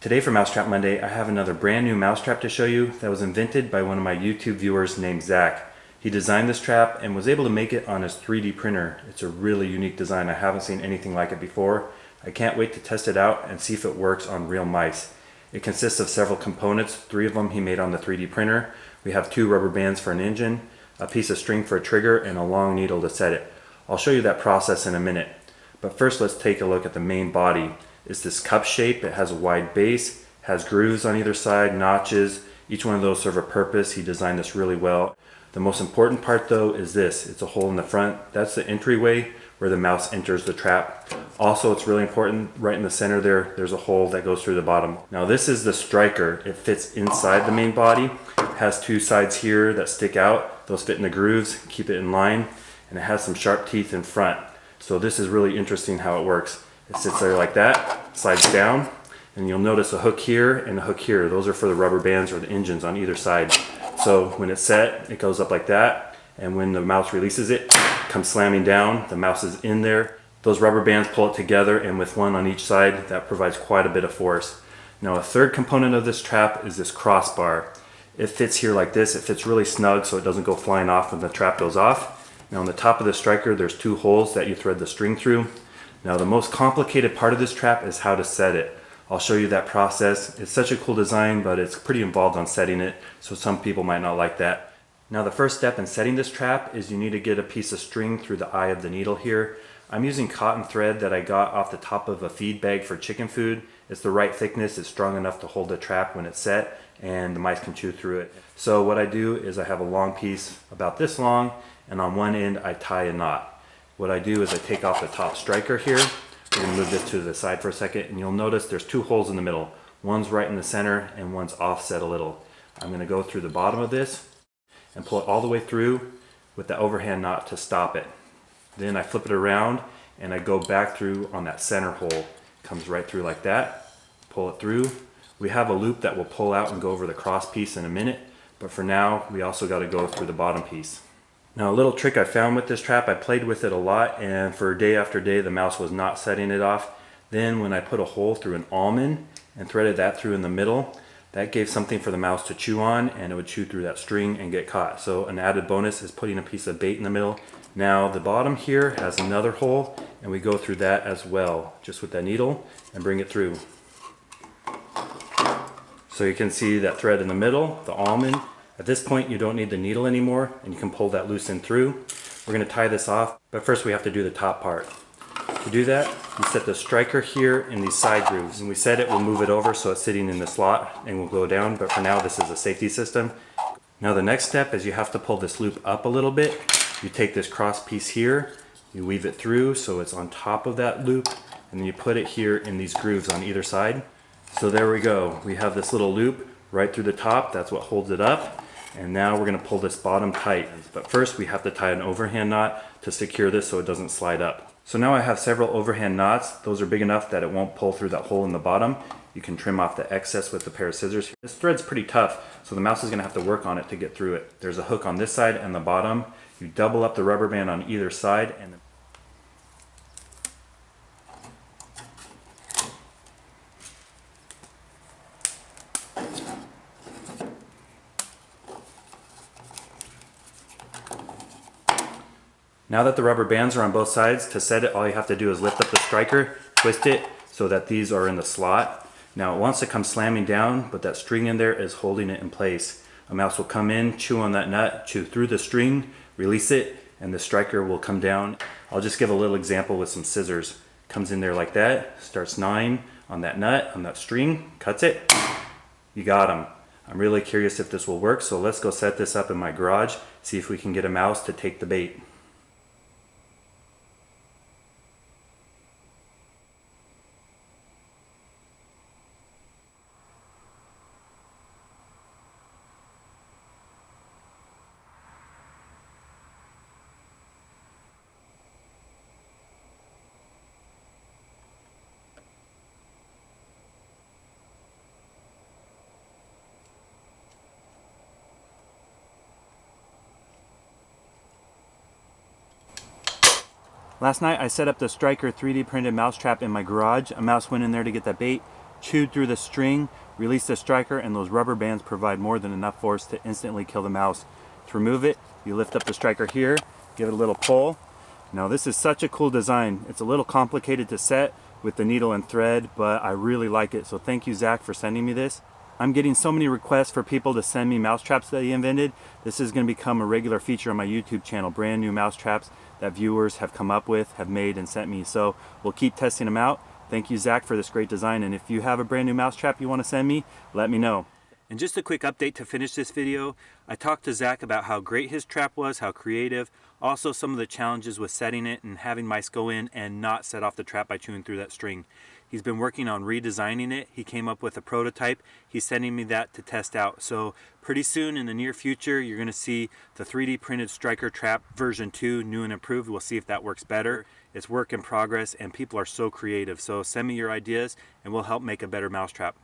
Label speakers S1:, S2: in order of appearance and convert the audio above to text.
S1: Today for Mousetrap Monday, I have another brand new mousetrap to show you that was invented by one of my YouTube viewers named Zach. He designed this trap and was able to make it on his 3D printer. It's a really unique design. I haven't seen anything like it before. I can't wait to test it out and see if it works on real mice. It consists of several components. 3 of them he made on the 3D printer. We have 2 rubber bands for an engine, a piece of string for a trigger, and a long needle to set it. I'll show you that process in a minute. But first let's take a look at the main body. It's this cup shape. It has a wide base, has grooves on either side, notches. Each one of those serve a purpose. He designed this really well. The most important part though is this. It's a hole in the front. That's the entryway where the mouse enters the trap. Also, it's really important, right in the center there's a hole that goes through the bottom. Now this is the striker. It fits inside the main body. It has 2 sides here that stick out. Those fit in the grooves, keep it in line, and it has some sharp teeth in front. So this is really interesting how it works. It sits there like that, slides down, and you'll notice a hook here and a hook here. Those are for the rubber bands or the engines on either side. So when it's set, it goes up like that, and when the mouse releases it, it comes slamming down. The mouse is in there. Those rubber bands pull it together, and with one on each side, that provides quite a bit of force. Now a third component of this trap is this crossbar. It fits here like this. It fits really snug so it doesn't go flying off when the trap goes off. Now on the top of the striker, there's 2 holes that you thread the string through. Now the most complicated part of this trap is how to set it. I'll show you that process. It's such a cool design, but it's pretty involved on setting it, so some people might not like that. Now the first step in setting this trap is you need to get a piece of string through the eye of the needle here. I'm using cotton thread that I got off the top of a feed bag for chicken food. It's the right thickness, it's strong enough to hold the trap when it's set, and the mice can chew through it. So what I do is I have a long piece about this long, and on one end I tie a knot. What I do is I take off the top striker here. We're going to move this to the side for a second, and you'll notice there's 2 holes in the middle. One's right in the center and one's offset a little. I'm going to go through the bottom of this and pull it all the way through with the overhand knot to stop it. Then I flip it around and I go back through on that center hole. It comes right through like that. Pull it through. We have a loop that will pull out and go over the cross piece in a minute, but for now we also got to go through the bottom piece. Now a little trick I found with this trap, I played with it a lot, and for day after day the mouse was not setting it off. Then when I put a hole through an almond and threaded that through in the middle, that gave something for the mouse to chew on, and it would chew through that string and get caught. So an added bonus is putting a piece of bait in the middle. Now the bottom here has another hole, and we go through that as well, just with that needle, and bring it through. So you can see that thread in the middle, the almond. At this point you don't need the needle anymore, and you can pull that loose in through. We're going to tie this off, but first we have to do the top part. To do that, you set the striker here in these side grooves. When we set it, we'll move it over so it's sitting in the slot and will go down, but for now this is a safety system. Now the next step is you have to pull this loop up a little bit. You take this cross piece here, you weave it through so it's on top of that loop, and then you put it here in these grooves on either side. So there we go. We have this little loop right through the top. That's what holds it up. And now we're going to pull this bottom tight. But first we have to tie an overhand knot to secure this so it doesn't slide up. So now I have several overhand knots. Those are big enough that it won't pull through that hole in the bottom. You can trim off the excess with a pair of scissors. This thread's pretty tough, so the mouse is going to have to work on it to get through it. There's a hook on this side and the bottom. You double up the rubber band on either side, and now that the rubber bands are on both sides, to set it, all you have to do is lift up the striker, twist it so that these are in the slot. Now it wants to come slamming down, but that string in there is holding it in place. A mouse will come in, chew on that nut, chew through the string, release it, and the striker will come down. I'll just give a little example with some scissors. Comes in there like that, starts gnawing on that nut, on that string, cuts it. You got them. I'm really curious if this will work, so let's go set this up in my garage, see if we can get a mouse to take the bait. Last night I set up the striker 3D printed mousetrap in my garage. A mouse went in there to get that bait, chewed through the string, released the striker, and those rubber bands provide more than enough force to instantly kill the mouse. To remove it, you lift up the striker here, give it a little pull. Now this is such a cool design. It's a little complicated to set with the needle and thread, but I really like it. So thank you, Zach, for sending me this. I'm getting so many requests for people to send me mouse traps that he invented. This is going to become a regular feature on my YouTube channel. Brand new mouse traps that viewers have come up with, have made, and sent me. So we'll keep testing them out. Thank you, Zach, for this great design. And if you have a brand new mouse trap you want to send me, let me know. And just a quick update to finish this video. I talked to Zach about how great his trap was, how creative, also some of the challenges with setting it and having mice go in and not set off the trap by chewing through that string. He's been working on redesigning it. He came up with a prototype. He's sending me that to test out. So pretty soon in the near future, you're gonna see the 3D printed striker trap version 2, new and improved. We'll see if that works better. It's work in progress and people are so creative. So send me your ideas and we'll help make a better mousetrap.